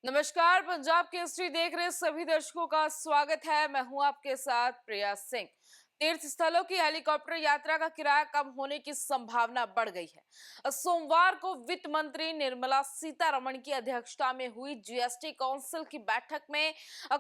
नमस्कार, पंजाब केसरी देख रहे सभी दर्शकों का स्वागत है। मैं हूं आपके साथ प्रिया सिंह। तीर्थ स्थलों की हेलीकॉप्टर यात्रा का किराया कम होने की संभावना बढ़ गई है। सोमवार को वित्त मंत्री निर्मला सीतारमण की अध्यक्षता में हुई जीएसटी काउंसिल की बैठक में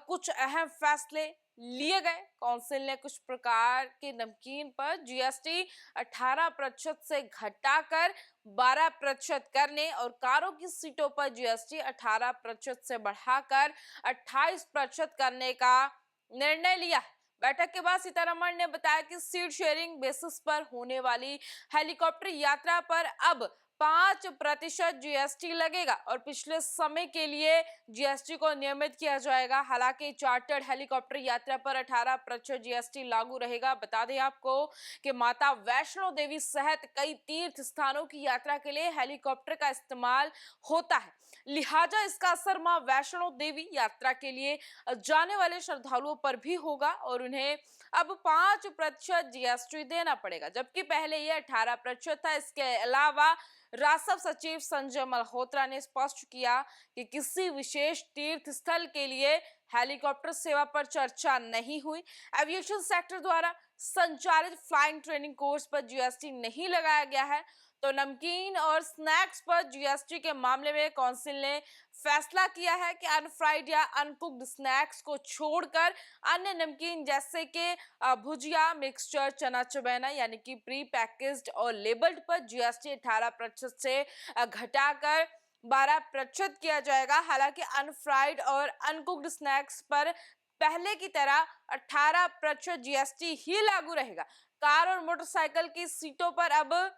कुछ अहम फैसले लिए गए। काउंसिल ने कुछ प्रकार के नमकीन पर जीएसटी 18% से घटाकर 12% करने और कारों की सीटों पर जीएसटी 18% से बढ़ाकर 28% करने का निर्णय लिया है। बैठक के बाद सीतारमण ने बताया कि सीट शेयरिंग बेसिस पर होने वाली हेलीकॉप्टर यात्रा पर अब 5% जीएसटी लगेगा और पिछले समय के लिए जीएसटी को नियमित किया जाएगा। हालांकि चार्टर्ड हेलीकॉप्टर यात्रा पर 18% जीएसटी लागू रहेगा। बता दें आपको कि माता वैष्णो देवी सहित कई तीर्थ स्थानों की यात्रा के लिए हेलीकॉप्टर का इस्तेमाल होता है, लिहाजा इसका असर मां वैष्णो देवी यात्रा के लिए जाने वाले श्रद्धालुओं पर भी होगा और उन्हें अब 5% जीएसटी देना पड़ेगा, जबकि पहले यह 18% था। इसके अलावा राजस्व सचिव संजय मल्होत्रा ने स्पष्ट किया कि किसी विशेष तीर्थ स्थल के लिए हेलीकॉप्टर सेवा पर चर्चा नहीं हुई। एविएशन सेक्टर द्वारा संचालित फ्लाइंग ट्रेनिंग कोर्स पर जीएसटी नहीं लगाया गया है। तो नमकीन और स्नैक्स पर जीएसटी के मामले में काउंसिल ने फैसला किया है कि अनफ्राइड या अनकुक्ड स्नैक्स को छोड़कर अन्य नमकीन जैसे कि भुजिया, मिक्सचर, चना चबेना यानी कि प्री पैकेज्ड और लेबल्ड पर जीएसटी 18% से घटाकर 12% किया जाएगा। हालांकि अनफ्राइड और अनकुक्ड स्नैक्स पर पहले की तरह 18% जीएसटी ही लागू रहेगा। कार और मोटरसाइकिल की सीटों पर अब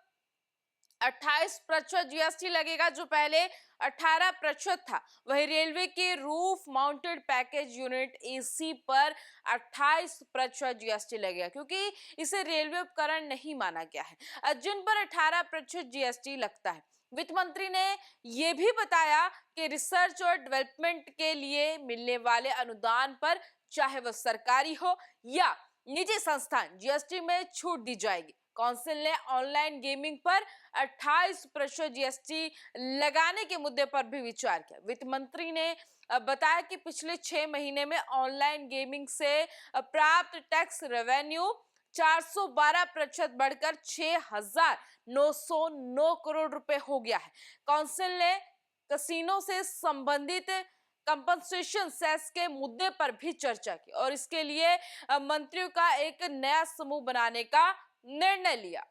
28% जीएसटी लगेगा, जो पहले 18% था। वही रेलवे के roof mounted package unit AC पर 28% जीएसटी लगेगा, क्योंकि इसे रेलवे उपकरण नहीं माना गया है, जिन पर 18% जीएसटी लगता है। वित्त मंत्री ने यह भी बताया कि रिसर्च और डेवलपमेंट के लिए मिलने वाले अनुदान पर, चाहे वह सरकारी हो या निजी संस्थान, जीएसटी में छूट दी जाएगी। काउंसिल ने ऑनलाइन गेमिंग पर 28% जीएसटी लगाने के मुद्दे पर भी विचार किया। वित्त मंत्री ने बताया कि पिछले 6 महीने में ऑनलाइन गेमिंग से प्राप्त टैक्स रेवेन्यू 412% बढ़कर 6,909 करोड़ रुपए हो गया है। काउंसिल ने कसिनो से संबंधित कंपनसेशन सेस के मुद्दे पर भी चर्चा की और इसके लिए मंत्रियों का एक नया समूह बनाने का निर्णय लिया।